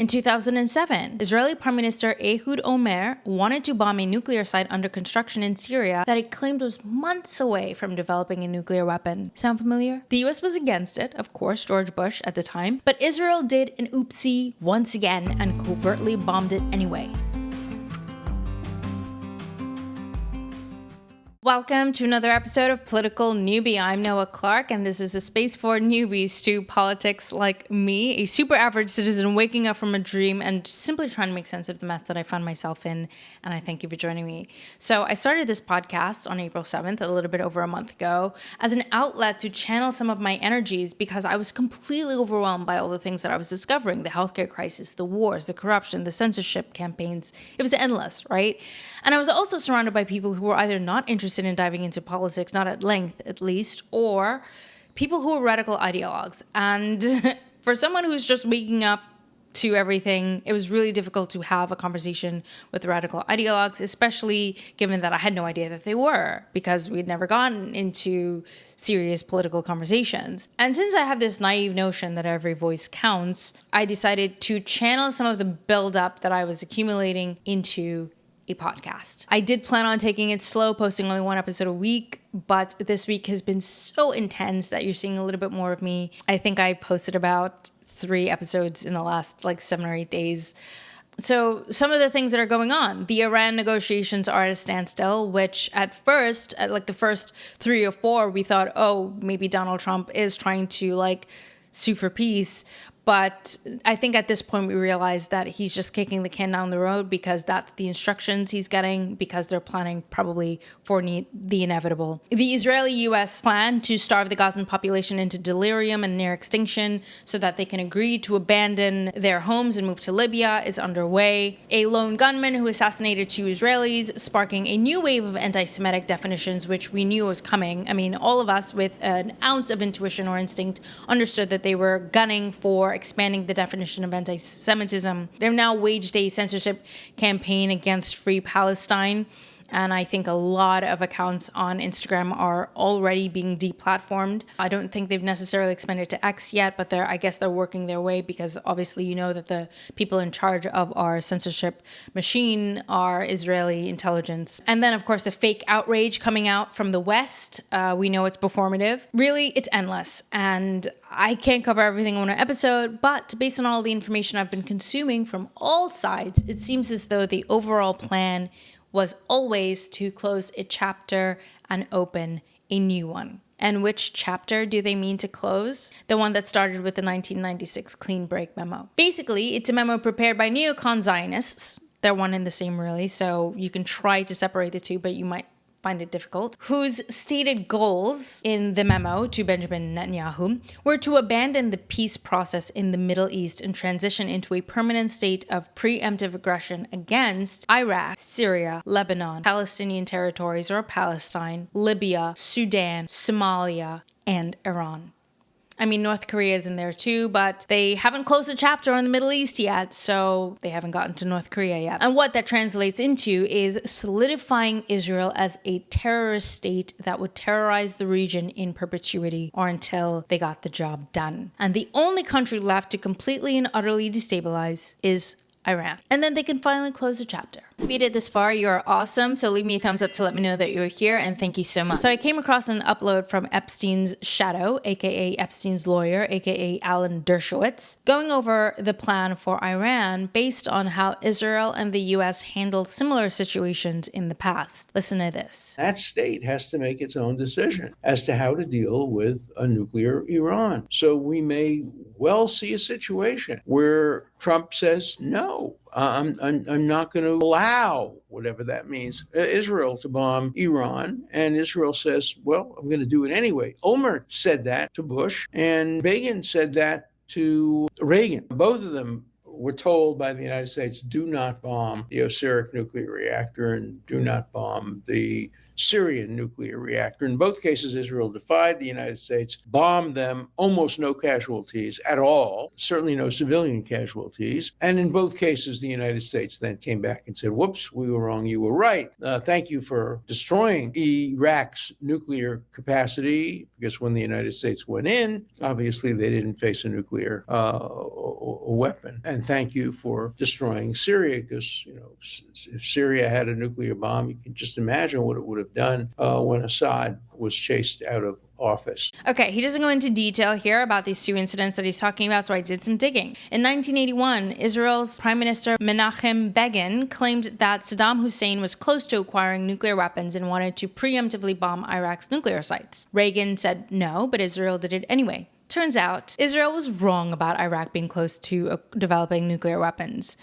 In 2007, Israeli Prime Minister Ehud Omer wanted to bomb a nuclear site under construction in Syria that he claimed was months away from developing a nuclear weapon. Sound familiar? The US was against it, of course, George Bush at the time, but Israel did an oopsie once again and covertly bombed it anyway. Welcome to another episode of Political Newbie. I'm Noah Clark, and this is a space for newbies to politics like me, a super average citizen waking up from a dream and simply trying to make sense of the mess that I find myself in, and I thank you for joining me. So I started this podcast on April 7th, a little bit over a month ago, as an outlet to channel some of my energies because I was completely overwhelmed by all the things that I was discovering, the healthcare crisis, the wars, the corruption, the censorship campaigns. It was endless, right? And I was also surrounded by people who were either not interested in diving into politics, not at length at least, or people who are radical ideologues. And for someone who's just waking up to everything, it was really difficult to have a conversation with radical ideologues, especially given that I had no idea that they were, because we'd never gotten into serious political conversations. And since I have this naive notion that every voice counts, I decided to channel some of the buildup that I was accumulating into a podcast. I did plan on taking it slow, posting only one episode a week, but this week has been so intense that you're seeing a little bit more of me. I think I posted about 3 episodes in the last 7 or 8 days. So some of the things that are going on, the Iran negotiations are at a standstill, which at first, at the first 3 or 4, we thought, oh, maybe Donald Trump is trying to sue for peace. But I think at this point we realize that he's just kicking the can down the road because that's the instructions he's getting, because they're planning probably for the inevitable. The Israeli-US plan to starve the Gazan population into delirium and near extinction so that they can agree to abandon their homes and move to Libya is underway. A lone gunman who assassinated 2 Israelis, sparking a new wave of anti-Semitic definitions, which we knew was coming. I mean, all of us with an ounce of intuition or instinct understood that they were gunning for expanding the definition of anti-Semitism. They've now waged a censorship campaign against Free Palestine, and I think a lot of accounts on Instagram are already being deplatformed. I don't think they've necessarily expanded to X yet, but I guess they're working their way, because obviously you know that the people in charge of our censorship machine are Israeli intelligence. And then, of course, the fake outrage coming out from the West. We know it's performative. Really, it's endless. And I can't cover everything in one episode, but based on all the information I've been consuming from all sides, it seems as though the overall plan was always to close a chapter and open a new one. And which chapter do they mean to close? The one that started with the 1996 Clean Break memo. Basically, it's a memo prepared by neocon Zionists. They're one and the same, really, so you can try to separate the two, but you might find it difficult, whose stated goals in the memo to Benjamin Netanyahu were to abandon the peace process in the Middle East and transition into a permanent state of preemptive aggression against Iraq, Syria, Lebanon, Palestinian territories or Palestine, Libya, Sudan, Somalia, and Iran. I mean, North Korea is in there too, but they haven't closed a chapter on the Middle East yet, so they haven't gotten to North Korea yet. And what that translates into is solidifying Israel as a terrorist state that would terrorize the region in perpetuity or until they got the job done. And the only country left to completely and utterly destabilize is Iran. And then they can finally close the chapter. If you did this far, you're awesome. So leave me a thumbs up to let me know that you're here, and thank you so much. So I came across an upload from Epstein's shadow, aka Epstein's lawyer, aka Alan Dershowitz, going over the plan for Iran based on how Israel and the US handled similar situations in the past. Listen to this. That state has to make its own decision as to how to deal with a nuclear Iran. So we may well see a situation where Trump says, no, I'm not going to allow, whatever that means, Israel to bomb Iran. And Israel says, well, I'm going to do it anyway. Olmert said that to Bush, and Begin said that to Reagan. Both of them were told by the United States, do not bomb the Osirak nuclear reactor and do not bomb the Syrian nuclear reactor. In both cases, Israel defied the United States, bombed them, almost no casualties at all, certainly no civilian casualties. And in both cases, the United States then came back and said, whoops, we were wrong, you were right. Thank you for destroying Iraq's nuclear capacity, because when the United States went in, obviously they didn't face a nuclear weapon. And thank you for destroying Syria, because if Syria had a nuclear bomb, you can just imagine what it would have done when Assad was chased out of office. Okay, he doesn't go into detail here about these two incidents that he's talking about, so I did some digging. In 1981, Israel's Prime Minister Menachem Begin claimed that Saddam Hussein was close to acquiring nuclear weapons and wanted to preemptively bomb Iraq's nuclear sites. Reagan said no, but Israel did it anyway. Turns out, Israel was wrong about Iraq being close to developing nuclear weapons.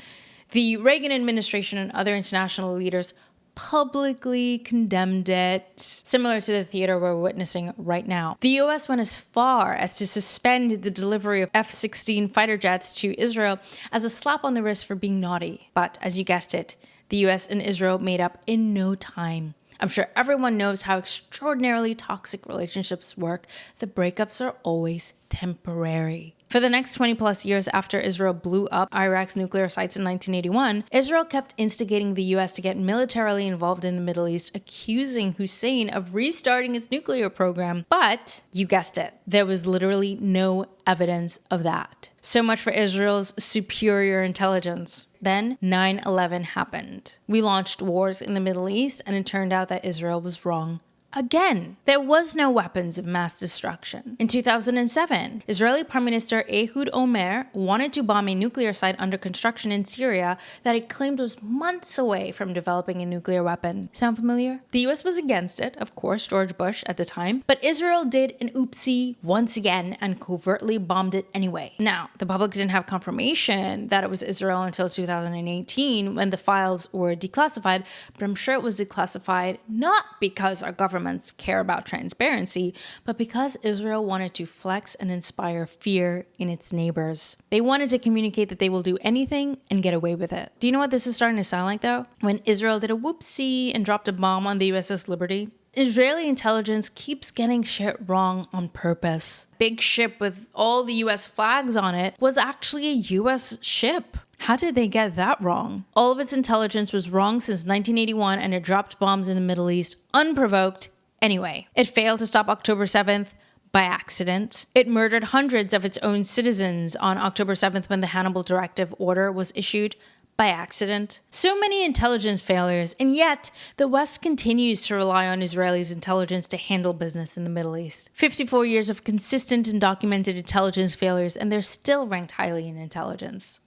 The Reagan administration and other international leaders publicly condemned it, similar to the theater we're witnessing right now. The US went as far as to suspend the delivery of F-16 fighter jets to Israel as a slap on the wrist for being naughty. But as you guessed it, the US and Israel made up in no time. I'm sure everyone knows how extraordinarily toxic relationships work. The breakups are always temporary. For the next 20 plus years after Israel blew up Iraq's nuclear sites in 1981, Israel kept instigating the US to get militarily involved in the Middle East, accusing Hussein of restarting its nuclear program. But, you guessed it, there was literally no evidence of that. So much for Israel's superior intelligence. Then 9/11 happened. We launched wars in the Middle East, and it turned out that Israel was wrong. Again, there was no weapons of mass destruction. In 2007, Israeli Prime Minister Ehud Omer wanted to bomb a nuclear site under construction in Syria that he claimed was months away from developing a nuclear weapon. Sound familiar? The US was against it, of course, George Bush at the time, but Israel did an oopsie once again and covertly bombed it anyway. Now, the public didn't have confirmation that it was Israel until 2018 when the files were declassified, but I'm sure it was declassified not because our governments care about transparency, but because Israel wanted to flex and inspire fear in its neighbors. They wanted to communicate that they will do anything and get away with it. Do you know what this is starting to sound like, though? When Israel did a whoopsie and dropped a bomb on the USS Liberty, Israeli intelligence keeps getting shit wrong on purpose. Big ship with all the US flags on it was actually a US ship. How did they get that wrong? All of its intelligence was wrong since 1981, and it dropped bombs in the Middle East unprovoked anyway. It failed to stop October 7th by accident. It murdered hundreds of its own citizens on October 7th when the Hannibal Directive order was issued by accident. So many intelligence failures, and yet the West continues to rely on Israelis' intelligence to handle business in the Middle East. 54 years of consistent and documented intelligence failures, and they're still ranked highly in intelligence.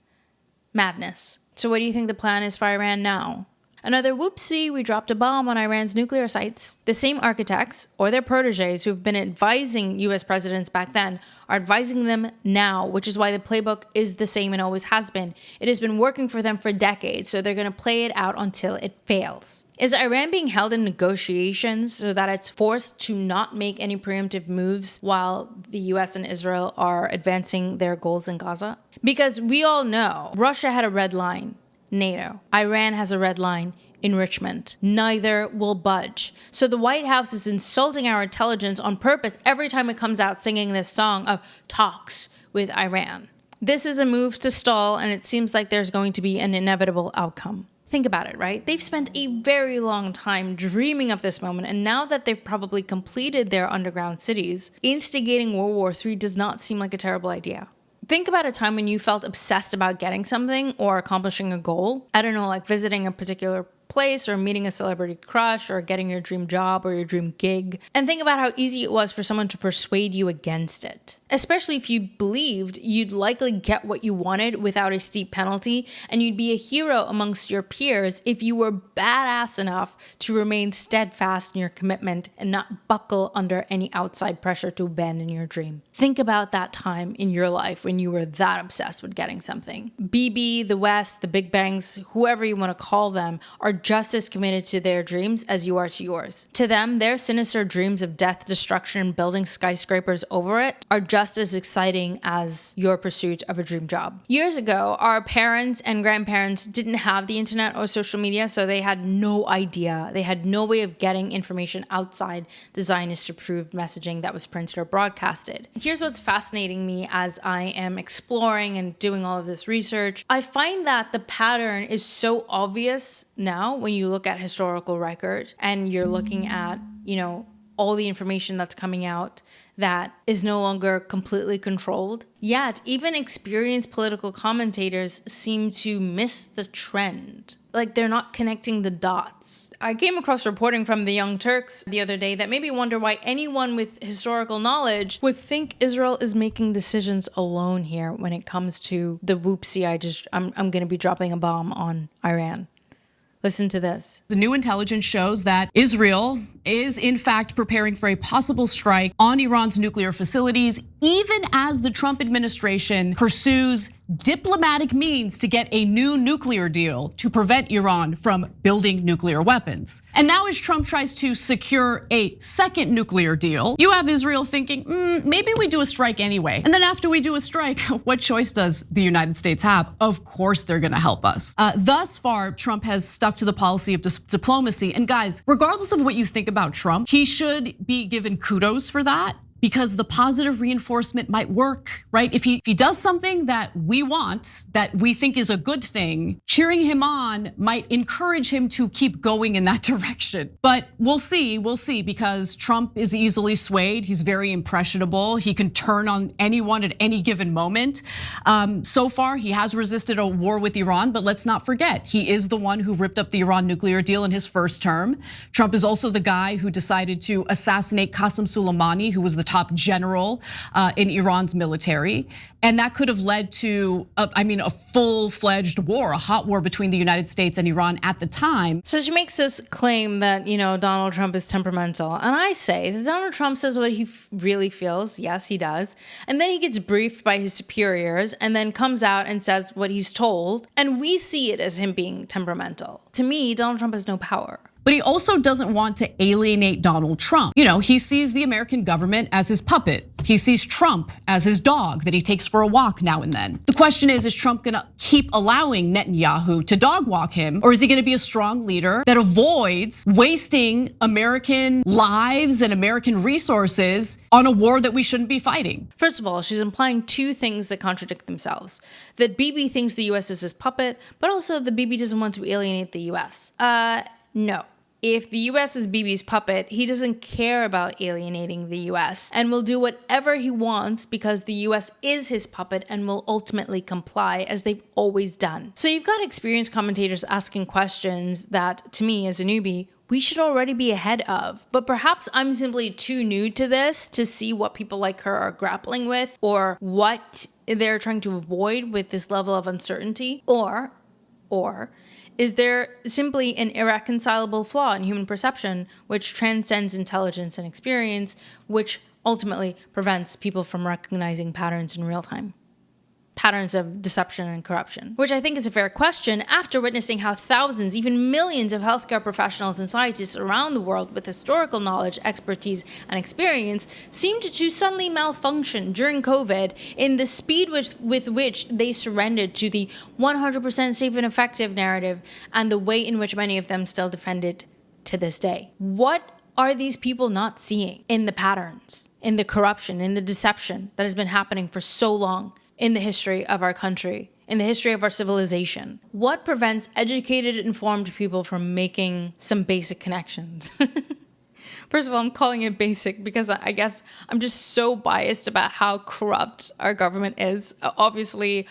Madness. So what do you think the plan is for Iran now? Another whoopsie, we dropped a bomb on Iran's nuclear sites. The same architects, or their proteges who've been advising US presidents back then, are advising them now, which is why the playbook is the same and always has been. It has been working for them for decades, so they're going to play it out until it fails. Is Iran being held in negotiations so that it's forced to not make any preemptive moves while the US and Israel are advancing their goals in Gaza? Because we all know Russia had a red line, NATO. Iran has a red line, enrichment. Neither will budge. So the White House is insulting our intelligence on purpose every time it comes out singing this song of talks with Iran. This is a move to stall, and it seems like there's going to be an inevitable outcome. Think about it, right? They've spent a very long time dreaming of this moment, and now that they've probably completed their underground cities, instigating World War III does not seem like a terrible idea. Think about a time when you felt obsessed about getting something or accomplishing a goal. I don't know, like visiting a particular place or meeting a celebrity crush or getting your dream job or your dream gig. And think about how easy it was for someone to persuade you against it. Especially if you believed you'd likely get what you wanted without a steep penalty, and you'd be a hero amongst your peers if you were badass enough to remain steadfast in your commitment and not buckle under any outside pressure to abandon your dream. Think about that time in your life when you were that obsessed with getting something. BB, the West, the Big Bangs, whoever you want to call them, are just as committed to their dreams as you are to yours. To them, their sinister dreams of death, destruction, and building skyscrapers over it are just just as exciting as your pursuit of a dream job. Years ago, our parents and grandparents didn't have the internet or social media, so they had no idea. They had no way of getting information outside the Zionist-approved messaging that was printed or broadcasted. Here's what's fascinating me as I am exploring and doing all of this research. I find that the pattern is so obvious now when you look at historical record and you're looking at, all the information that's coming out that is no longer completely controlled. Yet, even experienced political commentators seem to miss the trend. Like, they're not connecting the dots. I came across reporting from the Young Turks the other day that made me wonder why anyone with historical knowledge would think Israel is making decisions alone here when it comes to the whoopsie, I'm going to be dropping a bomb on Iran. Listen to this. The new intelligence shows that Israel is in fact preparing for a possible strike on Iran's nuclear facilities, even as the Trump administration pursues diplomatic means to get a new nuclear deal to prevent Iran from building nuclear weapons. And now as Trump tries to secure a second nuclear deal, you have Israel thinking, maybe we do a strike anyway. And then after we do a strike, what choice does the United States have? Of course they're gonna help us. Thus far, Trump has stuck to the policy of diplomacy. And guys, regardless of what you think about Trump, he should be given kudos for that, because the positive reinforcement might work, right? If he does something that we want, that we think is a good thing, cheering him on might encourage him to keep going in that direction. But we'll see, because Trump is easily swayed. He's very impressionable. He can turn on anyone at any given moment. So far, he has resisted a war with Iran, but let's not forget, he is the one who ripped up the Iran nuclear deal in his first term. Trump is also the guy who decided to assassinate Qasem Soleimani, who was the top general in Iran's military. And that could have led to, a full-fledged war, a hot war between the United States and Iran at the time. So she makes this claim that, Donald Trump is temperamental. And I say that Donald Trump says what he really feels. Yes, he does. And then he gets briefed by his superiors and then comes out and says what he's told. And we see it as him being temperamental. To me, Donald Trump has no power. But he also doesn't want to alienate Donald Trump. He sees the American government as his puppet. He sees Trump as his dog that he takes for a walk now and then. The question is Trump gonna keep allowing Netanyahu to dog walk him? Or is he gonna be a strong leader that avoids wasting American lives and American resources on a war that we shouldn't be fighting? First of all, she's implying two things that contradict themselves. That Bibi thinks the US is his puppet, but also that Bibi doesn't want to alienate the US. No. If the US is Bibi's puppet, he doesn't care about alienating the US and will do whatever he wants because the US is his puppet and will ultimately comply, as they've always done. So you've got experienced commentators asking questions that, to me as a newbie, we should already be ahead of. But perhaps I'm simply too new to this to see what people like her are grappling with or what they're trying to avoid with this level of uncertainty. Or is there simply an irreconcilable flaw in human perception which transcends intelligence and experience, which ultimately prevents people from recognizing patterns in real time? Patterns of deception and corruption, which I think is a fair question after witnessing how thousands, even millions of healthcare professionals and scientists around the world with historical knowledge, expertise, and experience seem to suddenly malfunction during COVID in the speed with which they surrendered to the 100% safe and effective narrative and the way in which many of them still defend it to this day. What are these people not seeing in the patterns, in the corruption, in the deception that has been happening for so long in the history of our country, in the history of our civilization? What prevents educated, informed people from making some basic connections? First of all, I'm calling it basic because I guess I'm just so biased about how corrupt our government is. Obviously,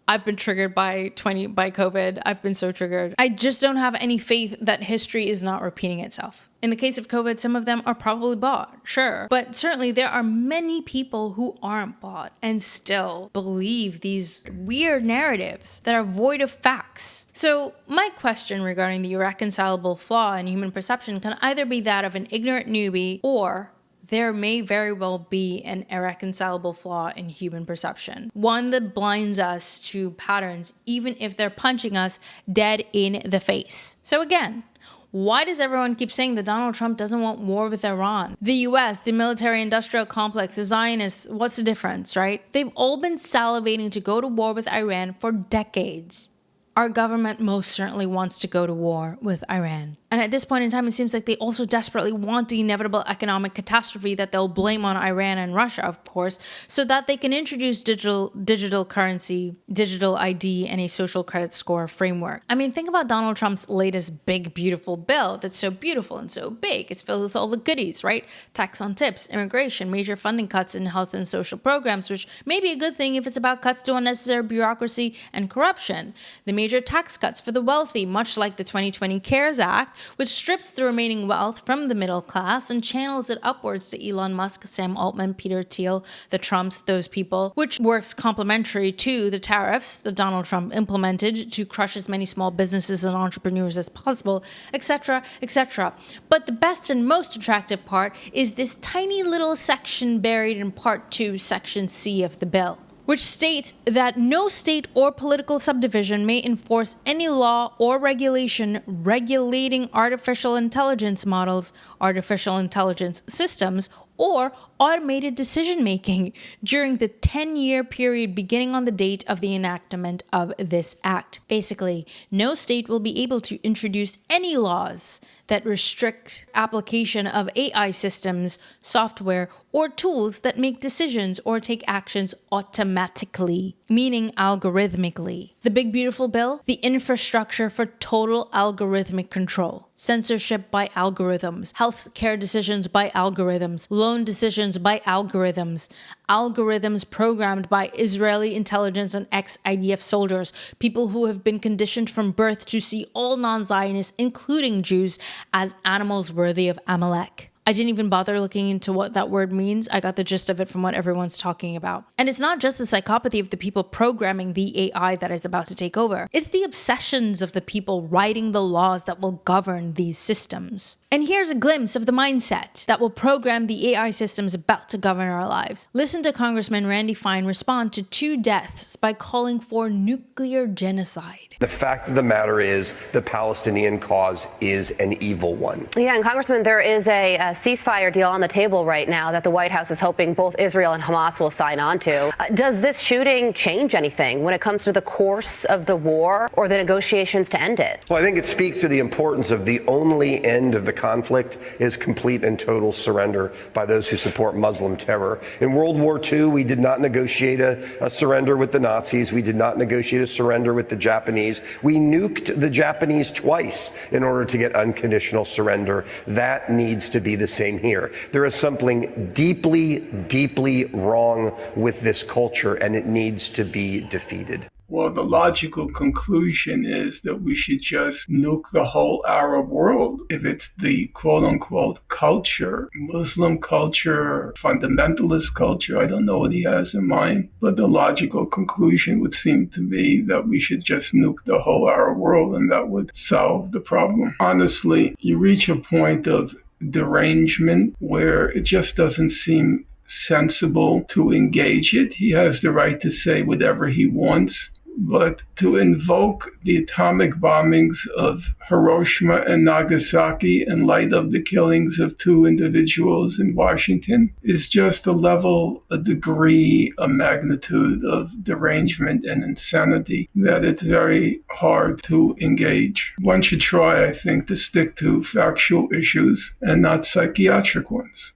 I've been triggered by COVID. I've been so triggered. I just don't have any faith that history is not repeating itself. In the case of COVID, some of them are probably bought, sure. But certainly there are many people who aren't bought and still believe these weird narratives that are void of facts. So my question regarding the irreconcilable flaw in human perception can either be that of an ignorant newbie, or there may very well be an irreconcilable flaw in human perception. One that blinds us to patterns, even if they're punching us dead in the face. So again, Why does everyone keep saying that Donald Trump doesn't want war with Iran? The US, the military-industrial complex, the Zionists, what's the difference, right? They've all been salivating to go to war with Iran for decades. Our government most certainly wants to go to war with Iran. And at this point in time, it seems like they also desperately want the inevitable economic catastrophe that they'll blame on Iran and Russia, of course, so that they can introduce digital currency, digital ID, and a social credit score framework. I mean, think about Donald Trump's latest big, beautiful bill that's so beautiful and so big. It's filled with all the goodies, right? Tax on tips, immigration, major funding cuts in health and social programs, which may be a good thing if it's about cuts to unnecessary bureaucracy and corruption. The major tax cuts for the wealthy, much like the 2020 CARES Act, which strips the remaining wealth from the middle class and channels it upwards to Elon Musk, Sam Altman, Peter Thiel, the Trumps, those people, which works complementary to the tariffs that Donald Trump implemented to crush as many small businesses and entrepreneurs as possible, etc., etc. But the best and most attractive part is this tiny little section buried in Part 2, Section C of the bill, which states that no state or political subdivision may enforce any law or regulation regulating artificial intelligence models, artificial intelligence systems, or automated decision-making during the 10-year period beginning on the date of the enactment of this act. Basically, no state will be able to introduce any laws that restrict application of AI systems, software, or tools that make decisions or take actions automatically, meaning algorithmically. The big beautiful bill, the infrastructure for total algorithmic control. Censorship by algorithms, healthcare decisions by algorithms, loan decisions by algorithms, algorithms programmed by Israeli intelligence and ex-IDF soldiers, people who have been conditioned from birth to see all non-Zionists, including Jews, as animals worthy of Amalek. I didn't even bother looking into what that word means. I got the gist of it from what everyone's talking about. And it's not just the psychopathy of the people programming the AI that is about to take over. It's the obsessions of the people writing the laws that will govern these systems. And here's a glimpse of the mindset that will program the AI systems about to govern our lives. Listen to Congressman Randy Fine respond to 2 deaths by calling for nuclear genocide. The fact of the matter is the Palestinian cause is an evil one. Yeah, and Congressman, there is a ceasefire deal on the table right now that the White House is hoping both Israel and Hamas will sign on to. Does this shooting change anything when it comes to the course of the war or the negotiations to end it? Well, I think it speaks to the importance of the only end of the conflict is complete and total surrender by those who support Muslim terror. In World War II, we did not negotiate a surrender with the Nazis. We did not negotiate a surrender with the Japanese. We nuked the Japanese twice in order to get unconditional surrender. That needs to be the same here. There is something deeply, deeply wrong with this culture, and it needs to be defeated. Well, the logical conclusion is that we should just nuke the whole Arab world. If it's the quote-unquote culture, Muslim culture, fundamentalist culture, I don't know what he has in mind, but the logical conclusion would seem to be that we should just nuke the whole Arab world and that would solve the problem. Honestly, you reach a point of derangement where it just doesn't seem sensible to engage it. He has the right to say whatever he wants. But to invoke the atomic bombings of Hiroshima and Nagasaki in light of the killings of 2 individuals in Washington is just a degree, a magnitude of derangement and insanity that it's very hard to engage. One should try, I think, to stick to factual issues and not psychiatric ones.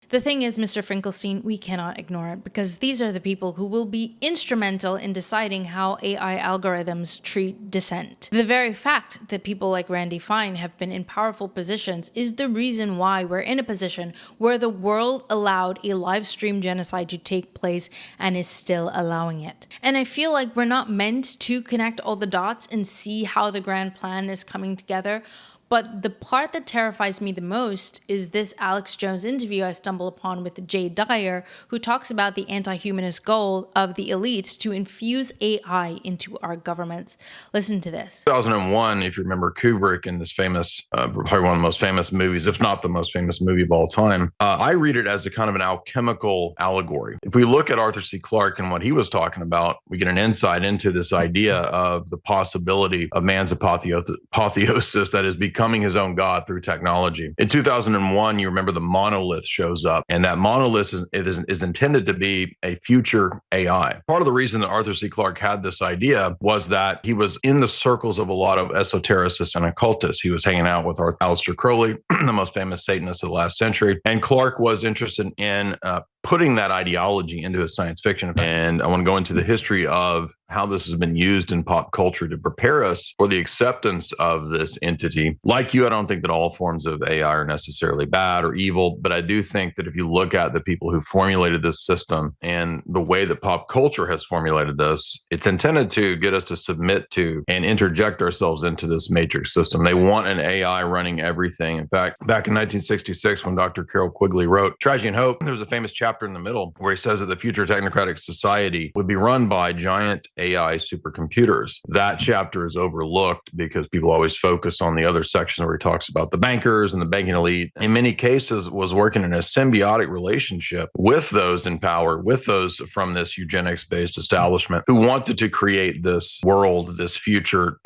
The thing is, Mr. Finkelstein, we cannot ignore it because these are the people who will be instrumental in deciding how AI algorithms treat dissent. The very fact that people like Randy Fine have been in powerful positions is the reason why we're in a position where the world allowed a live stream genocide to take place and is still allowing it. And I feel like we're not meant to connect all the dots and see how the grand plan is coming together. But the part that terrifies me the most is this Alex Jones interview I stumble upon with Jay Dyer, who talks about the anti-humanist goal of the elites to infuse AI into our governments. Listen to this. 2001, if you remember Kubrick in this famous, probably one of the most famous movies, if not the most famous movie of all time, I read it as a kind of an alchemical allegory. If we look at Arthur C. Clarke and what he was talking about, we get an insight into this idea of the possibility of man's apotheosis that has become becoming his own god through technology. In 2001, you remember the monolith shows up, and that monolith is intended to be a future AI. Part of the reason that Arthur C. Clarke had this idea was that he was in the circles of a lot of esotericists and occultists. He was hanging out with Aleister Crowley, the most famous Satanist of the last century, and Clarke was interested in putting that ideology into his science fiction. And I want to go into the history of how this has been used in pop culture to prepare us for the acceptance of this entity. Like you, I don't think that all forms of AI are necessarily bad or evil, but I do think that if you look at the people who formulated this system and the way that pop culture has formulated this, it's intended to get us to submit to and interject ourselves into this matrix system. They want an AI running everything. In fact, back in 1966, when Dr. Carroll Quigley wrote Tragedy and Hope, there was a famous chapter in the middle where he says that the future technocratic society would be run by giant AI supercomputers. That chapter is overlooked because people always focus on the other section where he talks about the bankers and the banking elite. In many cases, was working in a symbiotic relationship with those in power, with those from this eugenics-based establishment who wanted to create this world, this future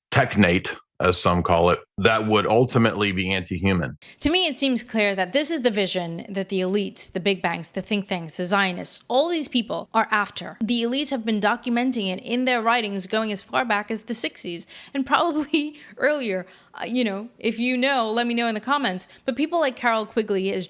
technate, as some call it, that would ultimately be anti-human. To me, it seems clear that this is the vision that the elites, the big banks, the think tanks, the Zionists, all these people are after. The elites have been documenting it in their writings going as far back as the 60s and probably earlier. If you know, let me know in the comments. But people like Carroll Quigley, as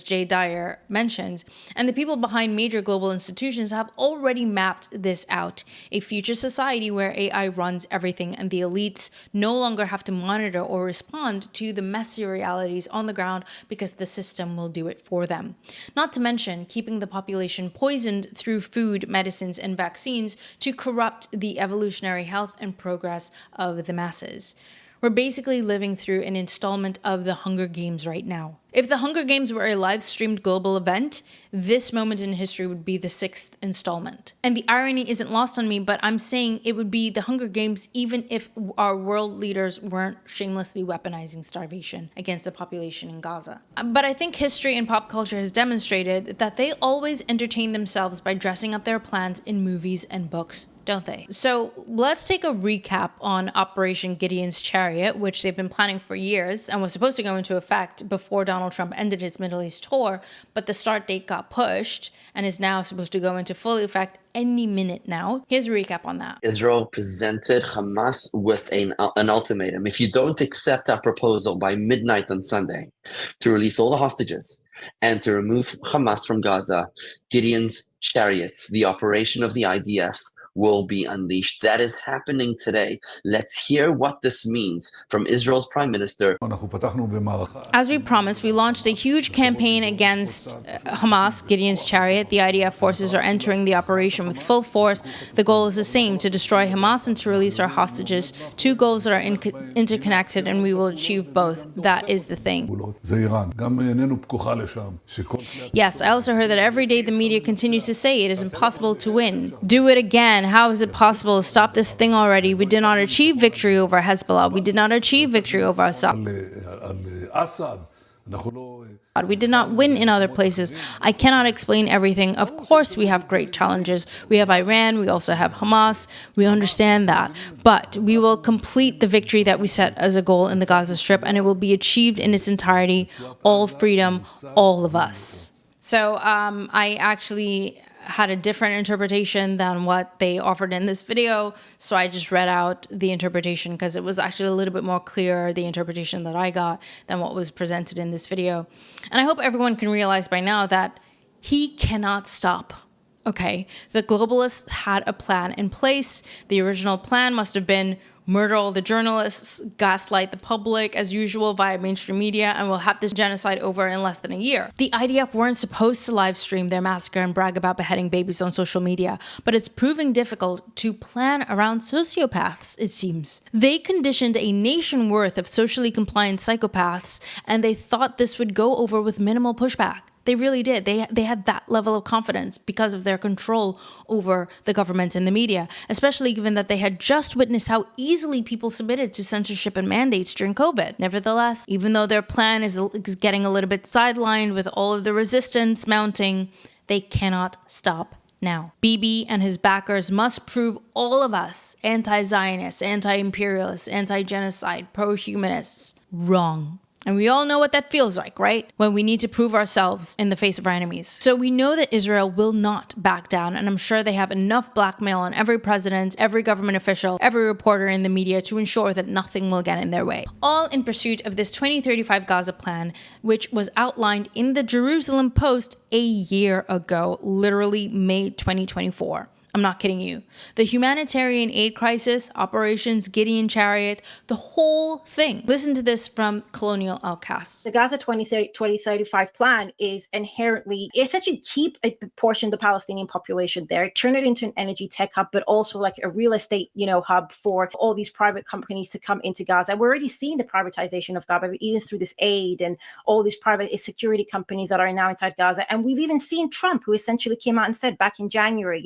Jay Dyer mentions, and the people behind major global institutions have already mapped this out. A future society where AI runs everything and the elites no longer have to monitor or respond to the messy realities on the ground because the system will do it for them. Not to mention keeping the population poisoned through food, medicines, and vaccines to corrupt the evolutionary health and progress of the masses. We're basically living through an installment of the Hunger Games right now. If the Hunger Games were a live-streamed global event, this moment in history would be the 6th installment. And the irony isn't lost on me, but I'm saying it would be the Hunger Games even if our world leaders weren't shamelessly weaponizing starvation against the population in Gaza. But I think history and pop culture has demonstrated that they always entertain themselves by dressing up their plans in movies and books, don't they? So let's take a recap on Operation Gideon's Chariot, which they've been planning for years and was supposed to go into effect before Donald Trump ended his Middle East tour, but the start date got pushed and is now supposed to go into full effect any minute now. Here's a recap on that. Israel presented Hamas with an ultimatum. If you don't accept our proposal by midnight on Sunday to release all the hostages and to remove Hamas from Gaza, Gideon's Chariots, the operation of the IDF, will be unleashed. That is happening today. Let's hear what this means from Israel's Prime Minister. As we promised, we launched a huge campaign against Hamas, Gideon's Chariot. The IDF forces are entering the operation with full force. The goal is the same, to destroy Hamas and to release our hostages. Two goals that are interconnected, and we will achieve both. That is the thing. Yes, I also heard that every day the media continues to say it is impossible to win. Do it again. How is it possible to stop this thing already? We did not achieve victory over Hezbollah. We did not achieve victory over Assad. We did not win in other places. I cannot explain everything. Of course, we have great challenges. We have Iran. We also have Hamas. We understand that. But we will complete the victory that we set as a goal in the Gaza Strip, and it will be achieved in its entirety. All freedom, all of us. So I actually had a different interpretation than what they offered in this video. So I just read out the interpretation because it was actually a little bit more clear, the interpretation that I got, than what was presented in this video. And I hope everyone can realize by now that he cannot stop. Okay, the globalists had a plan in place. The original plan must have been murder all the journalists, gaslight the public as usual via mainstream media, and we'll have this genocide over in less than a year. The IDF weren't supposed to live stream their massacre and brag about beheading babies on social media, but it's proving difficult to plan around sociopaths, it seems. They conditioned a nation worth of socially compliant psychopaths, and they thought this would go over with minimal pushback. They really did. They had that level of confidence because of their control over the government and the media, especially given that they had just witnessed how easily people submitted to censorship and mandates during COVID. Nevertheless, even though their plan is getting a little bit sidelined with all of the resistance mounting, they cannot stop now. Bibi and his backers must prove all of us, anti-Zionists, anti-imperialists, anti-genocide, pro-humanists, wrong. And we all know what that feels like, right? When we need to prove ourselves in the face of our enemies. So we know that Israel will not back down, and I'm sure they have enough blackmail on every president, every government official, every reporter in the media to ensure that nothing will get in their way. All in pursuit of this 2035 Gaza plan, which was outlined in the Jerusalem Post a year ago, literally May 2024. I'm not kidding you. The humanitarian aid crisis, Operations Gideon Chariot, the whole thing. Listen to this from Colonial Outcasts. The Gaza 2035 plan is inherently, essentially keep a portion of the Palestinian population there, turn it into an energy tech hub, but also like a real estate, hub for all these private companies to come into Gaza. We're already seeing the privatization of Gaza, even through this aid and all these private security companies that are now inside Gaza. And we've even seen Trump, who essentially came out and said back in January,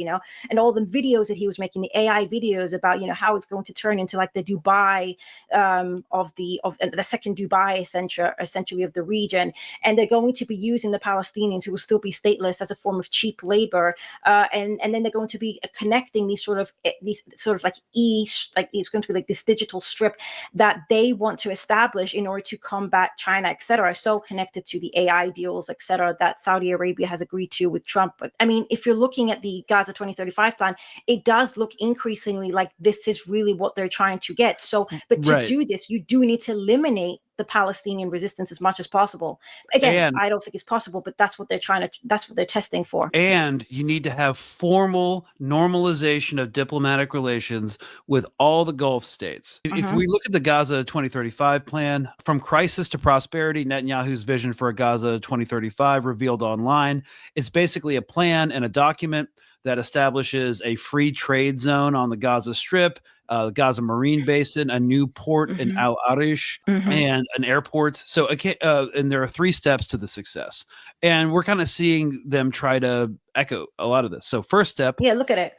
and all the videos that he was making, the AI videos about, how it's going to turn into like the Dubai of the second Dubai essentially of the region. And they're going to be using the Palestinians, who will still be stateless, as a form of cheap labor. And then they're going to be connecting these sort of it's going to be like this digital strip that they want to establish in order to combat China, etc. So connected to the AI deals, etc., that Saudi Arabia has agreed to with Trump. But I mean, if you're looking at the Gaza 2035 plan, it does look increasingly like this is really what they're trying to get. So, but to do this, you do need to eliminate the Palestinian resistance as much as possible. Again, I don't think it's possible, but that's what they're testing for. And you need to have formal normalization of diplomatic relations with all the Gulf states. If we look at the Gaza 2035 plan, from crisis to prosperity, Netanyahu's vision for a Gaza 2035 revealed online, it's basically a plan and a document that establishes a free trade zone on the Gaza Strip, the Gaza Marine Basin, a new port in Al Arish, and an airport. So, and there are 3 steps to the success. And we're kind of seeing them try to echo a lot of this. So first step. Yeah, look at it.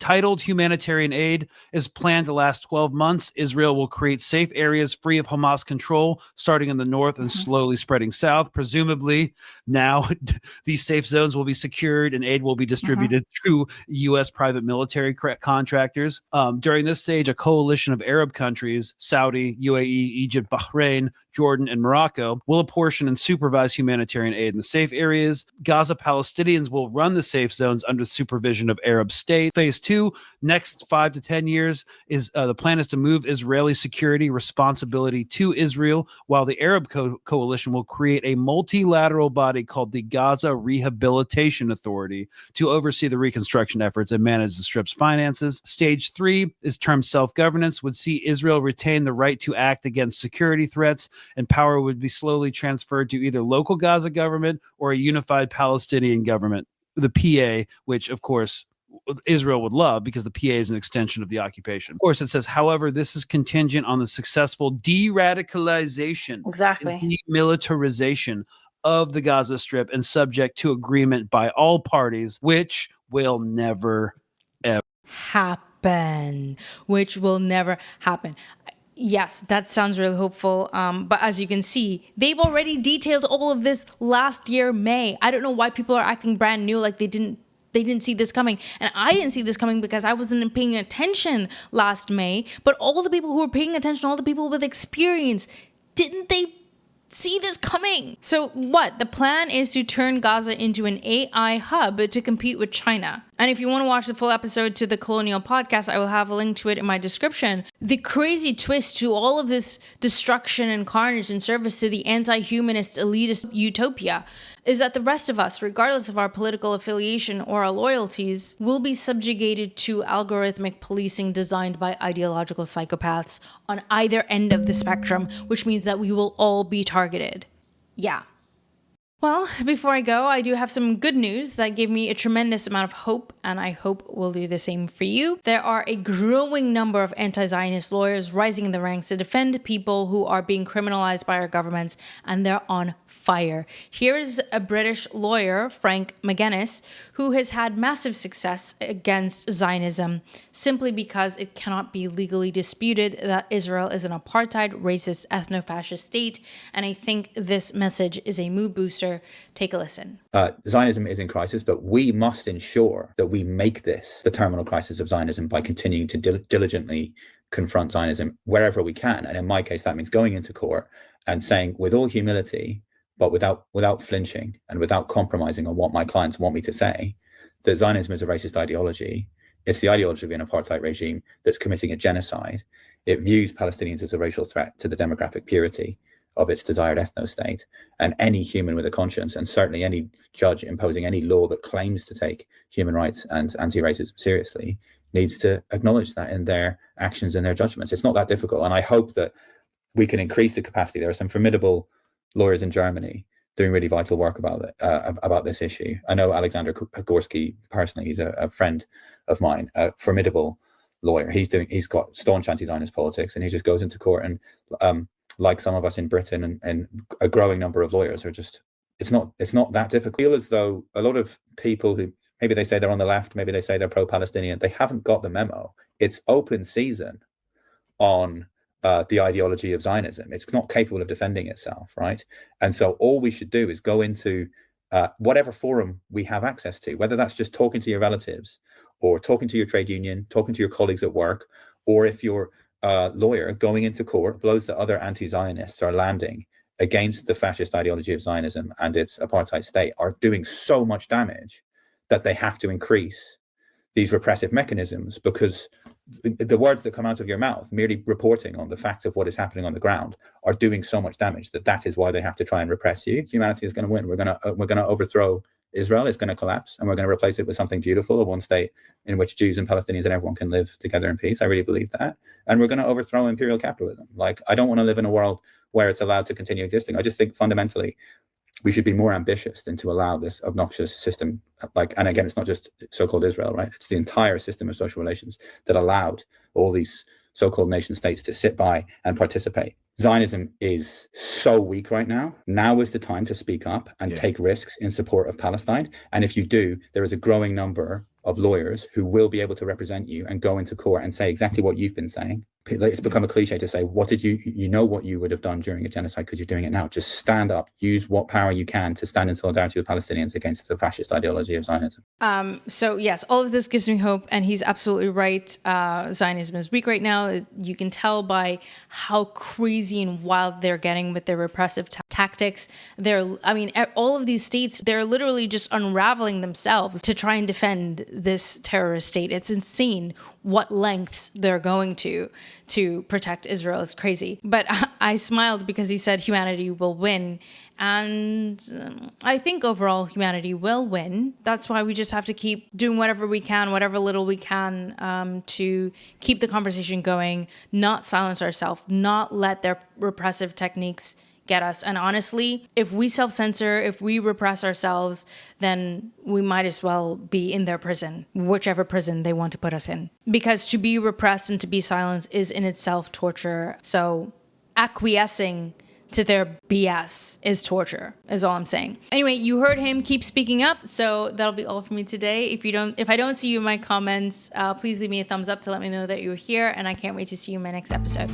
Titled humanitarian aid is planned to last 12 months. Israel will create safe areas free of Hamas control, starting in the north and slowly spreading south. Presumably, now these safe zones will be secured and aid will be distributed through U.S. private military contractors. During this stage, a coalition of Arab countries, Saudi, UAE, Egypt, Bahrain, Jordan, and Morocco, will apportion and supervise humanitarian aid in the safe areas. Gaza Palestinians will run the safe zones under supervision of Arab states. Phase 2, next 5 to 10 years, is the plan is to move Israeli security responsibility to Israel, while the Arab coalition will create a multilateral body called the Gaza Rehabilitation Authority to oversee the reconstruction efforts and manage the Strip's finances. Stage 3 is termed self-governance, would see Israel retain the right to act against security threats, and power would be slowly transferred to either local Gaza government or a unified Palestinian government, the PA, which of course Israel would love because the PA is an extension of the occupation. Of course, it says, however, this is contingent on the successful de-radicalization, and demilitarization of the Gaza Strip and subject to agreement by all parties, which will never, ever happen. Which will never happen. Yes, that sounds really hopeful. But as you can see, they've already detailed all of this last year, May. I don't know why people are acting brand new like they didn't see this coming. And I didn't see this coming because I wasn't paying attention last May. But all the people who were paying attention, all the people with experience, didn't they see this coming? So what? The plan is to turn Gaza into an AI hub to compete with China. And if you want to watch the full episode to the Colonial podcast, I will have a link to it in my description. The crazy twist to all of this destruction and carnage in service to the anti-humanist elitist utopia is that the rest of us, regardless of our political affiliation or our loyalties, will be subjugated to algorithmic policing designed by ideological psychopaths on either end of the spectrum, which means that we will all be targeted. Yeah. Well, before I go, I do have some good news that gave me a tremendous amount of hope, and I hope will do the same for you. There are a growing number of anti-Zionist lawyers rising in the ranks to defend people who are being criminalized by our governments, and they're on fire. Here is a British lawyer, Frank McGuinness, who has had massive success against Zionism simply because it cannot be legally disputed that Israel is an apartheid, racist, ethno-fascist state, and I think this message is a mood booster closer. Take a listen. Zionism is in crisis, but we must ensure that we make this the terminal crisis of Zionism by continuing to diligently confront Zionism wherever we can. And in my case, that means going into court and saying with all humility, but without flinching and without compromising on what my clients want me to say, that Zionism is a racist ideology. It's the ideology of an apartheid regime that's committing a genocide. It views Palestinians as a racial threat to the demographic purity of its desired ethno-state. And any human with a conscience, and certainly any judge imposing any law that claims to take human rights and anti-racism seriously, needs to acknowledge that in their actions and their judgments. It's not that difficult. And I hope that we can increase the capacity. There are some formidable lawyers in Germany doing really vital work about this issue. I know Alexander Gorski personally. He's a friend of mine, a formidable lawyer. He's got staunch anti-Zionist politics, and he just goes into court and like some of us in Britain and a growing number of lawyers are just, it's not that difficult. I feel as though a lot of people who maybe they say they're on the left, maybe they say they're pro-Palestinian, they haven't got the memo. It's open season on the ideology of Zionism. It's not capable of defending itself, right? And so all we should do is go into whatever forum we have access to, whether that's just talking to your relatives or talking to your trade union, talking to your colleagues at work, or if you're a lawyer going into court, blows that other anti-Zionists are landing against the fascist ideology of Zionism and its apartheid state are doing so much damage that they have to increase these repressive mechanisms, because the words that come out of your mouth, merely reporting on the facts of what is happening on the ground, are doing so much damage that is why they have to try and repress you. Humanity is going to win. We're going to overthrow Israel. It's going to collapse, and we're going to replace it with something beautiful, a one state in which Jews and Palestinians and everyone can live together in peace. I really believe that. And we're going to overthrow imperial capitalism. Like, I don't want to live in a world where it's allowed to continue existing. I just think fundamentally we should be more ambitious than to allow this obnoxious system, and again, it's not just so-called Israel, right? It's the entire system of social relations that allowed all these so-called nation states to sit by and participate. Zionism is so weak right now. Now is the time to speak up and take risks in support of Palestine. And if you do, there is a growing number of lawyers who will be able to represent you and go into court and say exactly what you've been saying. It's become a cliche to say, what did you know what you would have done during a genocide because you're doing it now. Just stand up, use what power you can to stand in solidarity with Palestinians against the fascist ideology of Zionism. So yes, all of this gives me hope, and he's absolutely right. Zionism is weak right now. You can tell by how crazy and wild they're getting with their repressive tactics. All of these states, they're literally just unraveling themselves to try and defend this terrorist state. It's insane what lengths they're going to protect Israel. Is crazy. But I smiled because he said humanity will win. And I think overall humanity will win. That's why we just have to keep doing whatever we can, whatever little we can, to keep the conversation going, not silence ourselves, not let their repressive techniques get us. And honestly, if we self-censor, if we repress ourselves, then we might as well be in their prison, whichever prison they want to put us in. Because to be repressed and to be silenced is in itself torture. So acquiescing to their BS is torture, is all I'm saying. Anyway, you heard him. Keep speaking up. So that'll be all for me today. If I don't see you in my comments, please leave me a thumbs up to let me know that you're here, and I can't wait to see you in my next episode.